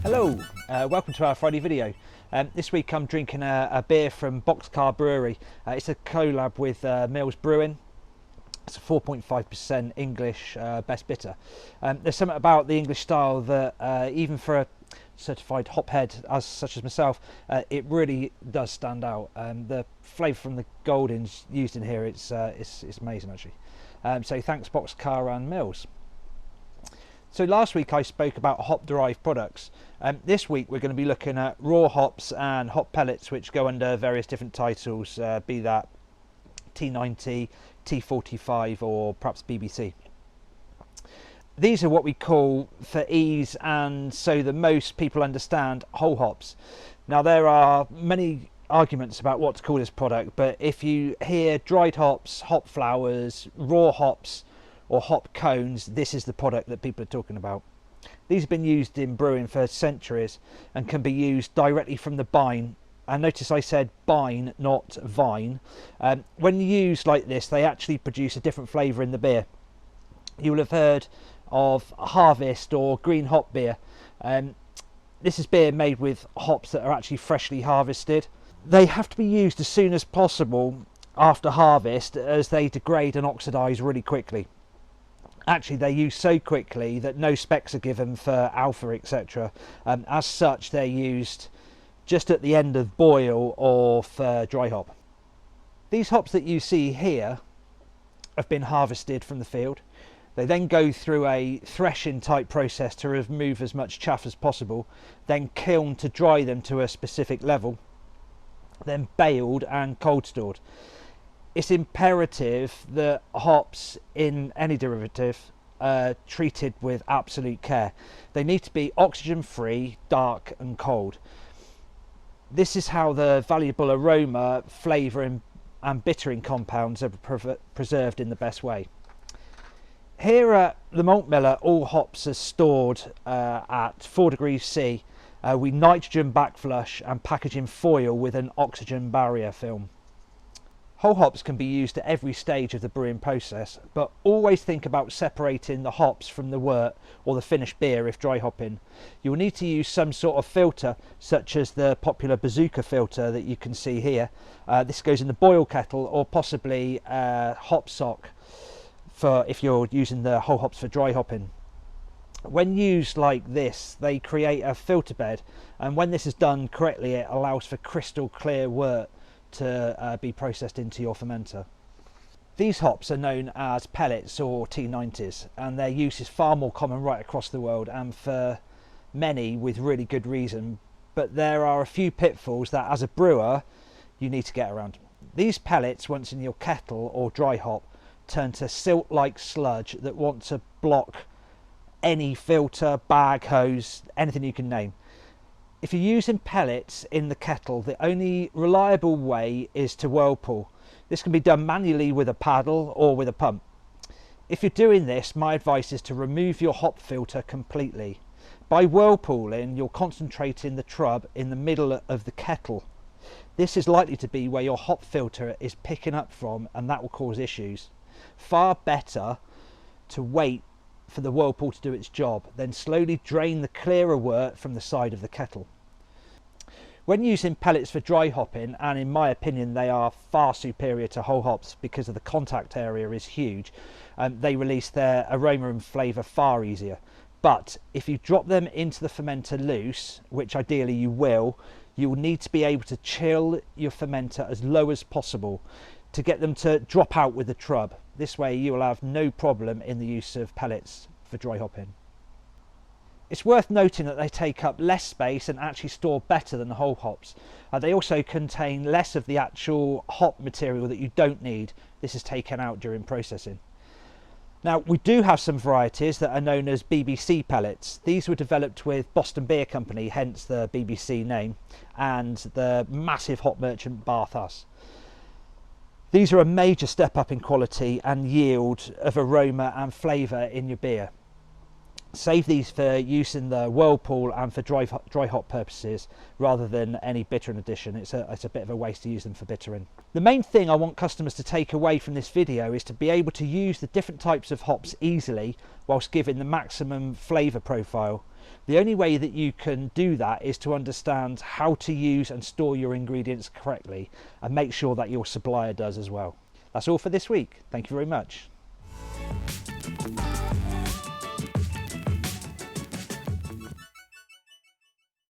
Hello, welcome to our Friday video. This week I'm drinking a beer from Boxcar Brewery. It's a collab with Mills Brewing. It's a 4.5% English best bitter. There's something about the English style that even for a certified hophead such as myself, it really does stand out. The flavour from the Goldings used in here, it's amazing actually. So thanks Boxcar and Mills. So last week I spoke about hop derived products. This week we're going to be looking at raw hops and hop pellets, which go under various different titles, be that T90, T45 or perhaps BBC. These are what we call, for ease and so that most people understand, whole hops. Now there are many arguments about what to call this product, but if you hear dried hops, hop flowers, raw hops or hop cones, this is the product that people are talking about. These have been used in brewing for centuries and can be used directly from the bine. And notice I said bine, not vine. When used like this, they actually produce a different flavour in the beer. You will have heard of harvest or green hop beer. This is beer made with hops that are actually freshly harvested. They have to be used as soon as possible after harvest, as they degrade and oxidise really quickly. Actually, they're used so quickly that no specs are given for alpha, etc. As such, they're used just at the end of boil or for dry hop. These hops that you see here have been harvested from the field. They then go through a threshing type process to remove as much chaff as possible, then kiln to dry them to a specific level, then baled and cold stored. It's imperative that hops in any derivative are treated with absolute care. They need to be oxygen free, dark and cold. This is how the valuable aroma, flavour and bittering compounds are preserved in the best way. Here at the malt miller, all hops are stored at 4 degrees C. We nitrogen backflush and package in foil with an oxygen barrier film. Whole hops can be used at every stage of the brewing process, but always think about separating the hops from the wort or the finished beer if dry hopping. You will need to use some sort of filter, such as the popular bazooka filter that you can see here. This goes in the boil kettle or possibly a hop sock for if you're using the whole hops for dry hopping. When used like this, they create a filter bed, and when this is done correctly, it allows for crystal clear wort to be processed into your fermenter. These hops are known as pellets or T90s, and their use is far more common right across the world, and for many with really good reason. But there are a few pitfalls that as a brewer you need to get around. These pellets, once in your kettle or dry hop, turn to silt like sludge that want to block any filter, bag, hose, anything you can name. If you're using pellets in the kettle, the only reliable way is to whirlpool. This can be done manually with a paddle or with a pump. If you're doing this, my advice is to remove your hop filter completely. By whirlpooling, you're concentrating the trub in the middle of the kettle. This is likely to be where your hop filter is picking up from, and that will cause issues. Far better to wait for the whirlpool to do its job, then slowly drain the clearer wort from the side of the kettle. When using pellets for dry hopping, and in my opinion they are far superior to whole hops because of the contact area is huge, they release their aroma and flavour far easier. But if you drop them into the fermenter loose, which ideally you will need to be able to chill your fermenter as low as possible to get them to drop out with the trub. This way you will have no problem in the use of pellets for dry hopping. It's worth noting that they take up less space and actually store better than the whole hops. They also contain less of the actual hop material that you don't need. This is taken out during processing. Now we do have some varieties that are known as BBC pellets. These were developed with Boston Beer Company, hence the BBC name, and the massive hop merchant Bathurst. These are a major step up in quality and yield of aroma and flavour in your beer. Save these for use in the whirlpool and for dry hop purposes rather than any bittering addition. It's a bit of a waste to use them for bittering. The main thing I want customers to take away from this video is to be able to use the different types of hops easily whilst giving the maximum flavour profile. The only way that you can do that is to understand how to use and store your ingredients correctly, and make sure that your supplier does as well. That's all for this week. Thank you very much.